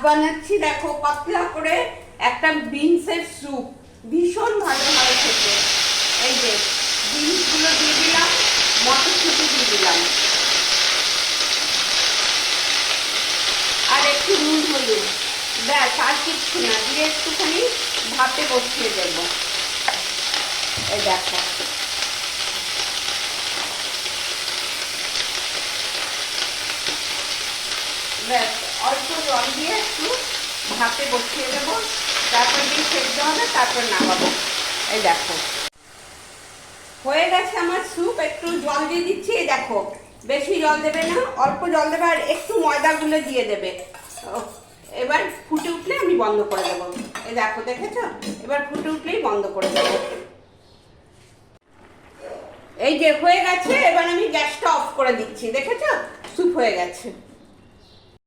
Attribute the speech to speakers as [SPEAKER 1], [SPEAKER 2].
[SPEAKER 1] বানাচ্ছি দেখো পাতলা করে একটা বিনসের স্যুপ, ভীষণ ভালো হয় খেতে। এই যে বিনসগুলো দিয়ে দিলাম, মটরশুঁটি দিয়ে দিলাম, আর একটু নুন হলুদ, ব্যাস আর কিচ্ছু না, দিয়ে একটুখানি ভাপে বসিয়ে দেবো। এই দেখো ব্যাস অল্প জল দিয়ে একটু ভাপে বসিয়ে দেবো, তারপর দিয়ে সেদ্ধ হবে, তারপর নামাবো। এই দেখো হয়ে গেছে আমার স্যুপ। একটু জল দিয়ে দিচ্ছি, এই দেখো বেশি জল দেবে না, অল্প জল দেবে, আর একটু ময়দা গুলে দিয়ে দেবে। এবার ফুটে উঠলে আমি বন্ধ করে দেবো। এই দেখো দেখেছো, এবার ফুটে উঠলেই বন্ধ করে দেবো। এই যে হয়ে গেছে, এবার আমি গ্যাসটা অফ করে দিচ্ছি। দেখেছো স্যুপ হয়ে গেছে।